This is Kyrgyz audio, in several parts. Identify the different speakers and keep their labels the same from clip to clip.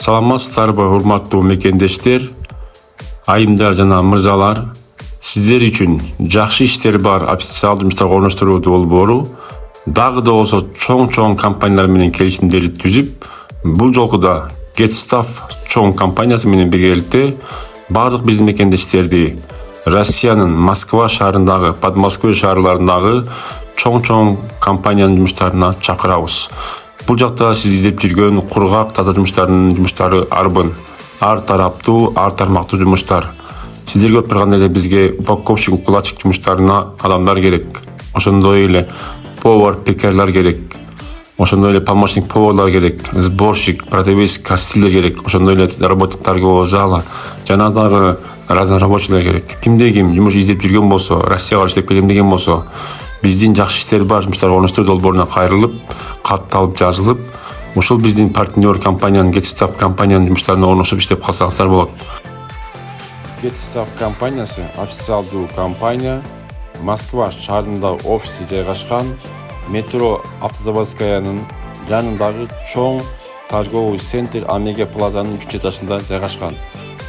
Speaker 1: Саламатсыздарбы урматтуу мекендештер, айымдар жана мырзалар. Сиздер үчүн жакшы иштер бар официалдуу жумуштарга орноштуруу долбоору дагы да болсо чоң компаниялар менен келишимдерди түзүп, бул жолку да GetStuff чоң компаниясы менен биргеликте бардык биздин мекендештерди Россиянын Москва шаарындагы, Подмосковье шаарларындагы чоң компаниянын жумуштарына чакырабыз. Бул жакта сиз издеп жүргөн кургак таза жумуштары арбын, ар тараптуу, ар тармактуу жумуштар. Сиздерге отурганда эле бизге упаковщик, укладчик жумуштарына адамдар керек. Ошондой эле повар, пекарлар керек. Ошондой эле помощник поварлар керек, сборщик, продавец, кастилер керек. Ошондой эле работник торгового зала, жана дагы разнорабочийлер керек. Кимде ким жумуш издеп жүргөн болсо, Россияга иштеп келем деген болсо, биздин жакшы иштер бар жумуштарга орноштуруу долбооруна кайрылып, катталып жазылып, ушул биздин партнер компаниянын GetStuff компаниянын жумуштарына орношуп иштеп калсаңыздар болот. GetStuff компаниясы официалдуу компания, Москва шаарында офиси жайгашкан, метро Автозаводскаянын жанындагы чоң торговый центр Омега Плазанын 3 этажында жайгашкан.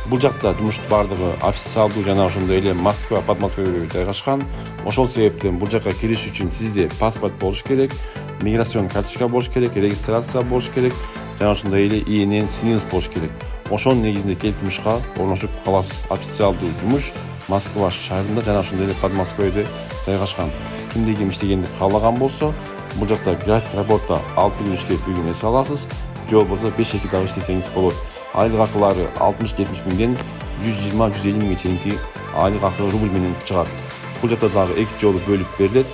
Speaker 1: Бул жакта жумуш бардыгы официалдуу жана ошондой эле Москва, Подмосковье жайгашкан. Ошол себептен бул жакка кириш үчүн сизде паспорт болуш керек, миграцион карточка болуш керек, регистрация болуш керек, жана ошондой эле ИНН СНИЛС болуш керек. Ошонун негизинде келип жумушка орношуп каласыз. Официалдуу жумуш Москва шаарында жана ошондой эле Подмосковьеде жайгашкан. Кимде ким иштегенди каалаган болсо, бул жакта график работа 6 күн иштеп bir күн эсе аласыз. Же болбосо 5-2 дагы иштесеңиз болот. Айлык акылары 60-70 миңден 120-150 миңге чейинки айлык акы рубль менен чыгат. Бул жакта дагы 2 жолу бөлүп берилет.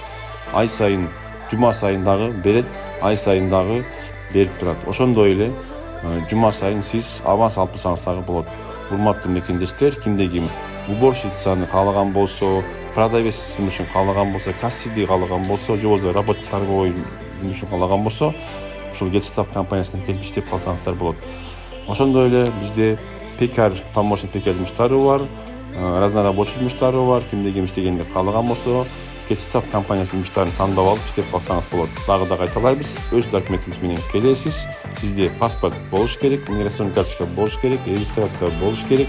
Speaker 1: Ай сайын, жума сайын дагы берет, ай сайын дагы берип турат. Ошондой эле жума сайын сиз аванс алып турсаңыз дагы болот. Урматтуу мекендештер, кимде ким уборщицаны каалаган болсо, продавец жумушун каалаган болсо, кассирди каалаган болсо, же болбосо работник торговой жумушун каалаган болсо, ушул GetStuff компаниясына келип иштеп калсаңыздар болот. Ошондой эле бизде пекар, помощник пекар жумуштары бар, разнорабочий жумуштары бар. Кимде ким иштегенди каалаган болсо, GetStuff компаниясынын жумуштарын тандап алып иштеп калсаңыз болот. Дагы да кайталайбыз, өз документиңиз менен келесиз. Сизде паспорт болуш керек, миграцион карточка болуш керек, регистрация болуш керек.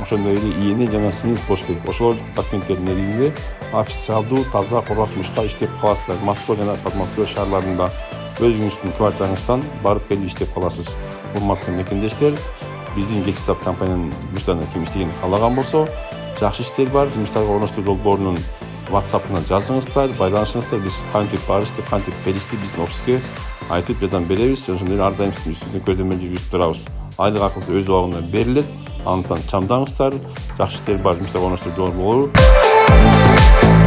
Speaker 1: Ошондой эле ИНН жана СНИЛС болуш керек. Ошол документтердин негизинде официалдуу таза кургак жумушка иштеп каласыздар. Москва жана Подмосковье шаарларында өзүңүздүн квартираңыздан барып келип иштеп каласыз. Урматтуу мекендештер, биздин GetStuff компаниянын жумуштарына ким иштегенди каалаган болсо, жакшы иштер бар жумуштарга орноштуруу долбоорунун WhatsApp-ына жазыңыздар, байланышыңыздар. Биз кантип барышты, кантип келишти, биздин офиске айтып жардам беребиз. Ошондой эле ар дайым сиздин үстүңүздөн көзөмөл жүргүзүп турабыз. Айлык акысы өз убагында берилет. Андыктан чамдаңыздар, жакшы иштер бар жумуштарга орноштуруу долбоору.